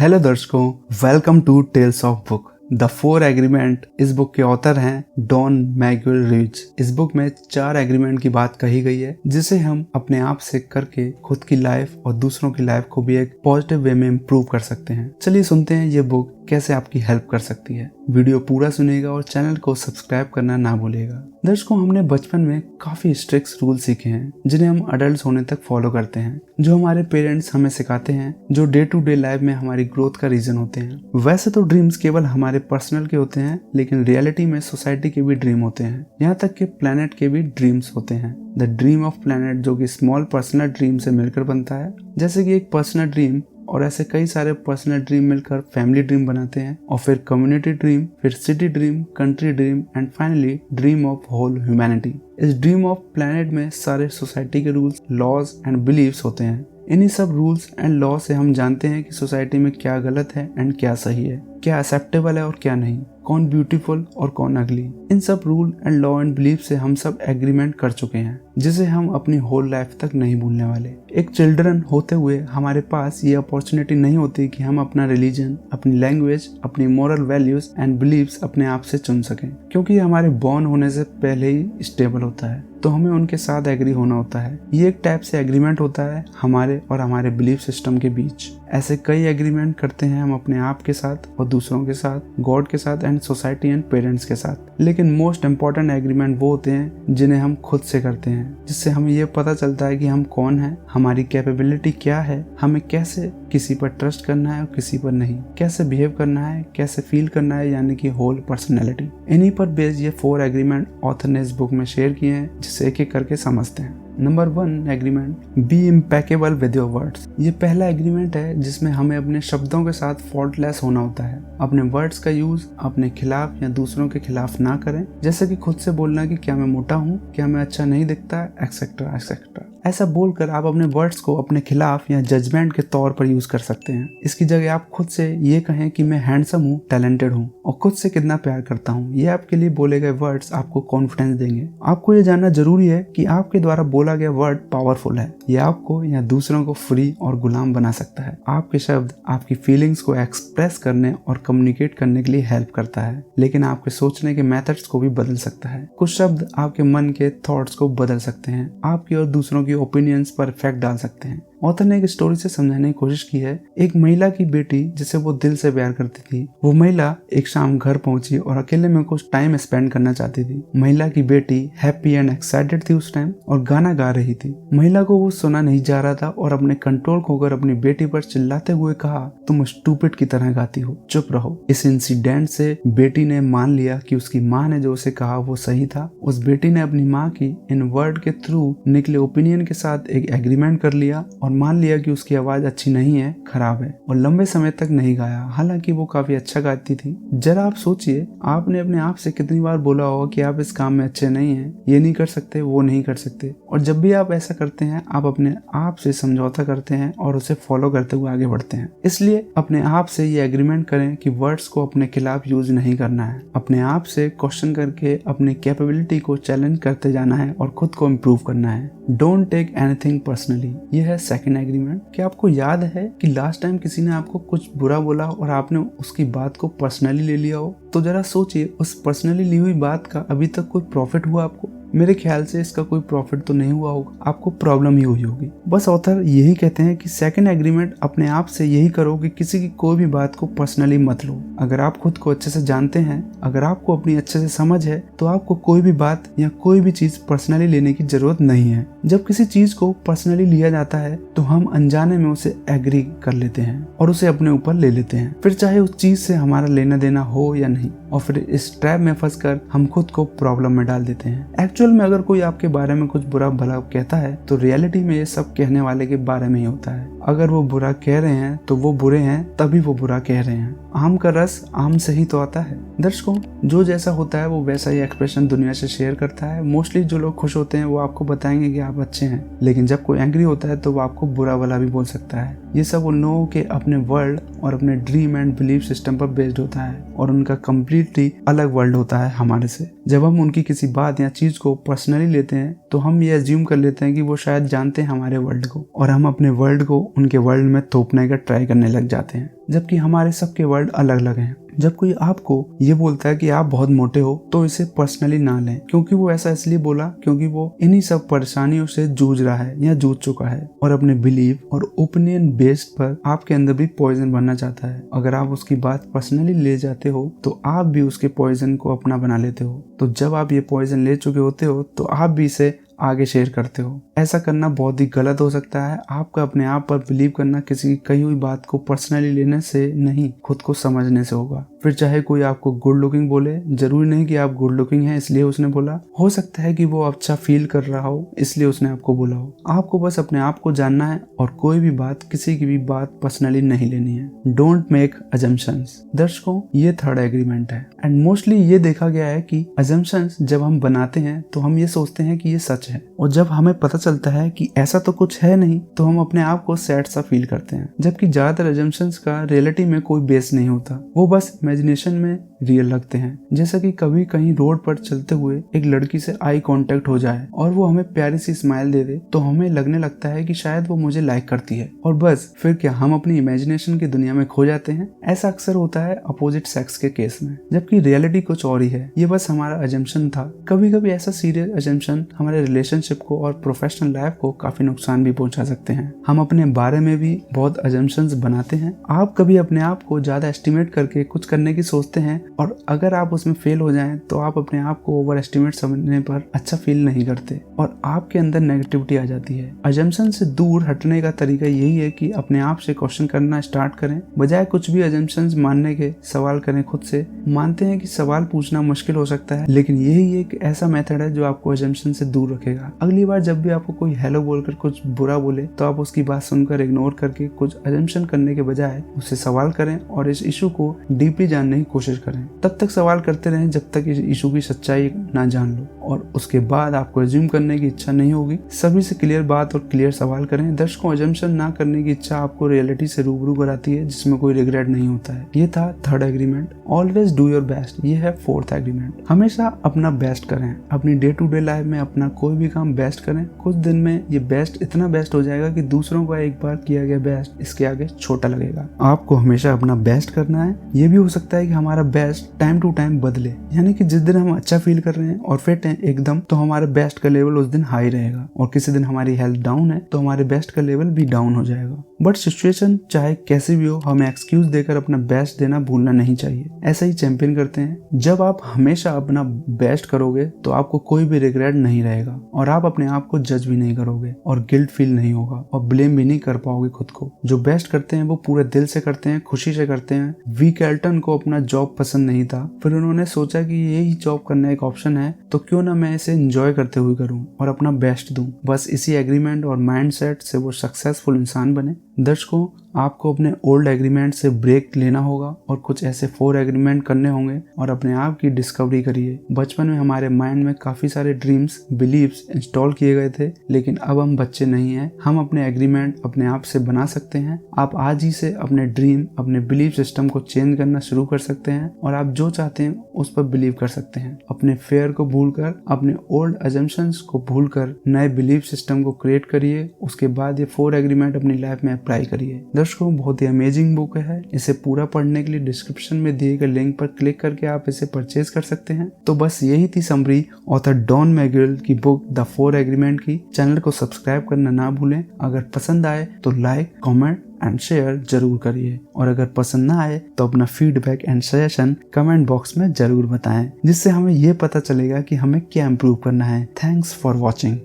Hello दर्शकों, welcome to tales of book. The 4 agreement इस book के ऑथर हैं डॉन मैगुइल रिच। इस बुक में 4 एग्रीमेंट की बात कही गई है जिसे हम अपने आप से करके खुद की लाइफ और दूसरों की लाइफ को भी एक पॉजिटिव वे में इम्प्रूव कर सकते हैं। चलिए सुनते हैं ये बुक कैसे आपकी हेल्प कर सकती है। वीडियो पूरा सुनिएगा और चैनल को सब्सक्राइब करना ना भूलिएगा। दर्शकों, हमने बचपन में काफी स्ट्रिक्ट रूल सीखे हैं जिन्हें हम अडल्ट होने तक फॉलो करते हैं, जो हमारे पेरेंट्स हमें सिखाते हैं, जो डे टू डे लाइफ में हमारी ग्रोथ का रीजन होते हैं। वैसे तो ड्रीम्स केवल हमारे पर्सनल के होते हैं, लेकिन रियलिटी में सोसाइटी के भी ड्रीम होते हैं, यहाँ तक कि प्लेनेट के भी ड्रीम्स होते हैं। द ड्रीम ऑफ प्लेनेट जो कि स्मॉल पर्सनल ड्रीम से मिलकर बनता है, जैसे कि एक पर्सनल ड्रीम और ऐसे कई सारे पर्सनल ड्रीम मिलकर फैमिली ड्रीम बनाते हैं, और फिर कम्युनिटी ड्रीम, फिर city dream, country dream and finally dream of whole humanity. इस ड्रीम ऑफ प्लैनेट में सारे सोसाइटी के रूल्स, लॉज एंड बिलीव्स होते हैं। इन्हीं सब रूल्स एंड लॉ से हम जानते हैं कि सोसाइटी में क्या गलत है एंड क्या सही है, क्या एक्सेप्टेबल है और क्या नहीं, कौन ब्यूटीफुल और कौन अगली। इन सब rule and law and belief से हम सब एग्रीमेंट कर चुके हैं, जिसे हम अपनी होल लाइफ तक नहीं भूलने वाले। एक चिल्ड्रन होते हुए हमारे पास ये अपॉर्चुनिटी नहीं होती कि हम अपना रिलीजन, अपनी लैंग्वेज, अपनी मोरल वैल्यूज एंड बिलीव्स अपने आप से चुन सकें, क्योंकि हमारे बॉर्न होने से पहले ही स्टेबल होता है, तो हमें उनके साथ एग्री होना होता है। ये एक टाइप से एग्रीमेंट होता है हमारे और हमारे बिलीफ सिस्टम के बीच। ऐसे कई एग्रीमेंट करते हैं हम अपने आप के साथ और दूसरों के साथ, गॉड के साथ एंड सोसाइटी एंड पेरेंट्स के साथ। लेकिन मोस्ट इम्पॉर्टेंट एग्रीमेंट वो होते हैं जिन्हें हम खुद से करते हैं, जिससे हमें ये पता चलता है कि हम कौन हैं, हमारी कैपेबिलिटी क्या है, हमें कैसे किसी पर ट्रस्ट करना है और किसी पर नहीं, कैसे बिहेव करना है, कैसे फील करना है, यानी कि होल पर्सनैलिटी। इन्हीं पर बेस्ड ये 4 एग्रीमेंट ऑथर ने इस बुक में शेयर किए हैं, जिसे एक एक करके समझते हैं। Number 1 agreement, be impeccable with your words. ये पहला एग्रीमेंट है जिसमें हमें अपने शब्दों के साथ फॉल्टलेस होना होता है। अपने वर्ड्स का यूज अपने खिलाफ या दूसरों के खिलाफ ना करें, जैसे कि खुद से बोलना कि क्या मैं मोटा हूँ, क्या मैं अच्छा नहीं दिखता, एक्सेट्रा एक्सेट्रा। ऐसा बोलकर आप अपने वर्ड्स को अपने खिलाफ या जजमेंट के तौर पर यूज कर सकते हैं। इसकी जगह आप खुद से ये कहें कि मैं हैंडसम हूँ, टैलेंटेड हूँ और खुद से कितना प्यार करता हूँ। ये आपके लिए बोले गए वर्ड्स आपको कॉन्फिडेंस देंगे। आपको ये जानना जरूरी है कि आपके द्वारा बोला गया वर्ड पावरफुल है। ये आपको या दूसरों को फ्री और गुलाम बना सकता है। आपके शब्द आपकी फीलिंग्स को एक्सप्रेस करने और कम्युनिकेट करने के लिए हेल्प करता है, लेकिन आपके सोचने के मेथड्स को भी बदल सकता है। कुछ शब्द आपके मन के थॉट्स को बदल सकते हैं, आपकी और दूसरों की ओपिनियंस पर इफेक्ट डाल सकते हैं। ऑथर ने एक स्टोरी से समझाने की कोशिश की है। एक महिला की बेटी जिसे वो दिल से प्यार करती थी, वो महिला एक शाम घर पहुंची और अकेले में कुछ टाइम स्पेंड करना चाहती थी। महिला की बेटी हैप्पी एंड एक्साइटेड थी उस टाइम और गाना गा रही थी। महिला को वो सुना नहीं जा रहा था और अपने कंट्रोल खोकर अपनी बेटी पर चिल्लाते हुए कहा, तुम स्टूपिड की तरह गाती हो, चुप रहो। इस इंसिडेंट से बेटी ने मान लिया कि उसकी माँ ने जो उसे कहा वो सही था। उस बेटी ने अपनी माँ की इन वर्ड के थ्रू निकले ओपिनियन के साथ एक एग्रीमेंट कर लिया और मान लिया कि उसकी आवाज अच्छी नहीं है, खराब है, और लंबे समय तक नहीं गाया, हालांकि वो काफी अच्छा गाती थी। जरा आप सोचिए, आपने अपने आप से कितनी बार बोला होगा कि आप इस काम में अच्छे नहीं हैं, ये नहीं कर सकते, वो नहीं कर सकते। और जब भी आप ऐसा करते हैं, आप अपने आप से समझौता करते हैं और उसे फॉलो करते हुए आगे बढ़ते हैं। इसलिए अपने आप से ये एग्रीमेंट करें कि वर्ड्स को अपने खिलाफ यूज नहीं करना है। अपने आप से क्वेश्चन करके अपनी कैपेबिलिटी को चैलेंज करते जाना है और खुद को इम्प्रूव करना है। Don't take anything personally. ये है सेकंड एग्रीमेंट। क्या आपको याद है कि लास्ट टाइम किसी ने आपको कुछ बुरा बोला और आपने उसकी बात को पर्सनली ले लिया हो? तो जरा सोचिए, उस पर्सनली ली हुई बात का अभी तक कोई प्रॉफिट हुआ आपको? मेरे ख्याल से इसका कोई प्रॉफिट तो नहीं हुआ होगा, आपको प्रॉब्लम ही हुई होगी। बस ऑथर यही कहते हैं कि सेकंड एग्रीमेंट अपने आप से यही करो कि किसी की कोई भी बात को पर्सनली मत लो। अगर आप खुद को अच्छे से जानते हैं, अगर आपको अपनी अच्छे से समझ है, तो आपको कोई भी बात या कोई भी चीज पर्सनली लेने की जरूरत नहीं है। जब किसी चीज को पर्सनली लिया जाता है तो हम अनजाने में उसे एग्री कर लेते हैं और उसे अपने ऊपर ले लेते हैं, फिर चाहे उस चीज से हमारा लेना देना हो या नहीं, और फिर इस ट्रैप में फंसकर हम खुद को प्रॉब्लम में डाल देते हैं। एक्चुअल में अगर कोई आपके बारे में कुछ बुरा भला कहता है तो रियलिटी में ये सब कहने वाले के बारे में ही होता है। अगर वो बुरा कह रहे हैं तो वो बुरे हैं, तभी वो बुरा कह रहे हैं। आम का रस आम से ही तो आता है। दर्शकों, जो जैसा होता है वो वैसा ही एक्सप्रेशन दुनिया से शेयर करता है। मोस्टली जो लोग खुश होते हैं वो आपको बताएंगे कि आप अच्छे हैं, लेकिन जब कोई एंग्री होता है तो वो आपको बुरा भला भी बोल सकता है। ये सब उन लोगों के अपने वर्ल्ड और अपने ड्रीम एंड बिलीफ सिस्टम पर बेस्ड होता है और उनका कम्प्लीटली अलग वर्ल्ड होता है हमारे से। जब हम उनकी किसी बात या चीज को पर्सनली लेते हैं तो हम ये अज्यूम कर लेते हैं कि वो शायद जानते हैं हमारे वर्ल्ड को और हम अपने वर्ल्ड को उनके वर्ल्ड में थोपने का ट्राई करने लग जाते हैं, जबकि हमारे सबके वर्ल्ड अलग अलग हैं। जब कोई आपको ये बोलता है कि आप बहुत मोटे हो तो इसे पर्सनली ना लें, क्योंकि वो ऐसा इसलिए बोला क्योंकि वो इन्हीं सब परेशानियों से जूझ रहा है या जूझ चुका है और अपने बिलीव और ओपिनियन बेस्ड पर आपके अंदर भी पॉइजन बनना चाहता है। अगर आप उसकी बात पर्सनली ले जाते हो तो आप भी उसके पॉइजन को अपना बना लेते हो। तो जब आप ये पॉइजन ले चुके होते हो तो आप भी इसे आगे शेयर करते हो। ऐसा करना बहुत ही गलत हो सकता है। आपका अपने आप पर बिलीव करना किसी की कही हुई बात को पर्सनली लेने से नहीं, खुद को समझने से होगा। फिर चाहे कोई आपको गुड लुकिंग बोले, जरूरी नहीं कि आप गुड लुकिंग हैं इसलिए उसने बोला, हो सकता है कि वो अच्छा फील कर रहा हो इसलिए उसने आपको बोला हो। आपको बस अपने आप को जानना है और कोई भी बात, किसी की भी बात पर्सनली नहीं लेनी है। Don't make assumptions. दर्शकों, ये थर्ड एग्रीमेंट है एंड मोस्टली ये देखा गया है कि अजम्पशंस जब हम बनाते हैं तो हम ये सोचते हैं कि ये सच है, और जब हमें पता चलता है कि ऐसा तो कुछ है नहीं तो हम अपने आप को सैड सा फील करते हैं। जबकि ज्यादातर अजम्पशंस का रियलिटी में कोई बेस नहीं होता, वो बस इमेजिनेशन में रियल लगते हैं। जैसा कि कभी कहीं रोड पर चलते हुए एक लड़की से आई कांटेक्ट हो जाए और वो हमें प्यारी सी स्माइल दे दे तो हमें लगने लगता है कि शायद वो मुझे लाइक करती है, और बस फिर क्या हम अपनी इमेजिनेशन की दुनिया में खो जाते हैं। ऐसा अक्सर होता है अपोजिट सेक्स के केस में, जबकि रियलिटी कुछ और ही है। ये बस हमारा अजम्पशन था। कभी कभी ऐसा सीरियस अजम्पशन हमारे रिलेशनशिप को और प्रोफेशनल लाइफ को काफी नुकसान भी पहुंचा सकते हैं। हम अपने बारे में भी बहुत अजम्पशंस बनाते हैं। आप कभी अपने आप को ज्यादा एस्टिमेट करके कुछ करने की सोचते हैं और अगर आप उसमें फेल हो जाएं तो आप अपने आप को ओवर एस्टिमेट समझने पर अच्छा फील नहीं करते और आपके अंदर नेगेटिविटी आ जाती है। अजम्पशन से दूर हटने का तरीका यही है कि अपने आप से क्वेश्चन करना स्टार्ट करें, बजाय कुछ भी अजम्पशंस मानने के सवाल करें खुद से। मानते हैं कि सवाल पूछना मुश्किल हो सकता है, लेकिन यही एक ऐसा मेथड है जो आपको अजम्पशन से दूर रखेगा। अगली बार जब भी आपको कोई हेलो बोलकर कुछ बुरा बोले तो आप उसकी बात सुनकर इग्नोर करके कुछ अजम्पशन करने के बजाय उससे सवाल करें और इस इशू को डीपली जानने की कोशिश करें। तब तक सवाल करते रहें जब तक इस इशू की सच्चाई ना जान लो, और उसके बाद आपको अज्यूम करने की इच्छा नहीं होगी। सभी से क्लियर बात और क्लियर सवाल करें। दर्शकों, अजम्पशन ना करने की इच्छा आपको रियलिटी से रूबरू कराती है, जिसमें कोई रिग्रेट नहीं होता है। ये था third agreement, always do your best. ये है फोर्थ एग्रीमेंट, हमेशा अपना बेस्ट करें। अपनी डे टू डे लाइफ में अपना कोई भी काम बेस्ट करें। कुछ दिन में ये बेस्ट इतना बेस्ट हो जाएगा कि दूसरों का एक बार किया गया बेस्ट इसके आगे छोटा लगेगा। आपको हमेशा अपना बेस्ट करना है। ये भी हो सकता है कि हमारा बेस्ट टाइम टू टाइम बदले, यानी कि जिस दिन हम अच्छा फील कर रहे हैं और फिट हैं एकदम तो हमारे बेस्ट का लेवल उस दिन हाई रहेगा, और किसी दिन हमारी हेल्थ डाउन है तो हमारे बेस्ट का लेवल भी डाउन हो जाएगा। बट सिचुएशन चाहे कैसी भी हो, हमें एक्सक्यूज देकर अपना बेस्ट देना भूलना नहीं चाहिए। ऐसा ही चैंपियन करते हैं। जब आप हमेशा अपना बेस्ट करोगे तो आपको कोई भी रिग्रेट नहीं रहेगा और आप अपने आप को जज भी नहीं करोगे और गिल्ट फील नहीं होगा और ब्लेम भी नहीं कर पाओगे खुद को। जो बेस्ट करते हैं वो पूरे दिल से करते हैं, खुशी से करते हैं। वी कैल्टन को अपना जॉब पसंद नहीं था, फिर उन्होंने सोचा कि यही जॉब करना एक ऑप्शन है तो क्यों ना मैं इसे एंजॉय करते हुए करूं और अपना बेस्ट दूं। बस इसी एग्रीमेंट और माइंडसेट से वो सक्सेसफुल इंसान बने। दर्शकों, आपको अपने ओल्ड एग्रीमेंट से ब्रेक लेना होगा और कुछ ऐसे 4 एग्रीमेंट करने होंगे और अपने आप की डिस्कवरी करिए। बचपन में हमारे माइंड में काफी सारे ड्रीम्स, बिलीव्स इंस्टॉल किए गए थे, लेकिन अब हम बच्चे नहीं हैं। हम अपने एग्रीमेंट अपने आप से बना सकते हैं। आप आज ही से अपने ड्रीम, अपने बिलीव सिस्टम को चेंज करना शुरू कर सकते हैं और आप जो चाहते हैं उस पर बिलीव कर सकते हैं। अपने फेयर को भूलकर, अपने ओल्ड अजम्पशंस को भूलकर नए बिलीव सिस्टम को क्रिएट करिए। उसके बाद ये 4 एग्रीमेंट अपनी लाइफ में अप्लाई करिए। दर्शकों, बहुत ही अमेजिंग बुक है। इसे पूरा पढ़ने के लिए डिस्क्रिप्शन में दिए गए लिंक पर क्लिक करके आप इसे परचेज कर सकते हैं। तो बस यही थी समरी ऑथर डॉन मैगुएल की बुक द 4 एग्रीमेंट की। चैनल को सब्सक्राइब करना ना भूलें। अगर पसंद आए तो लाइक, कमेंट एंड शेयर जरूर करिए, और अगर पसंद ना आए तो अपना feedback and suggestion comment box में जरूर बताएं, जिससे हमें ये पता चलेगा कि हमें क्या इम्प्रूव करना है। Thanks for watching.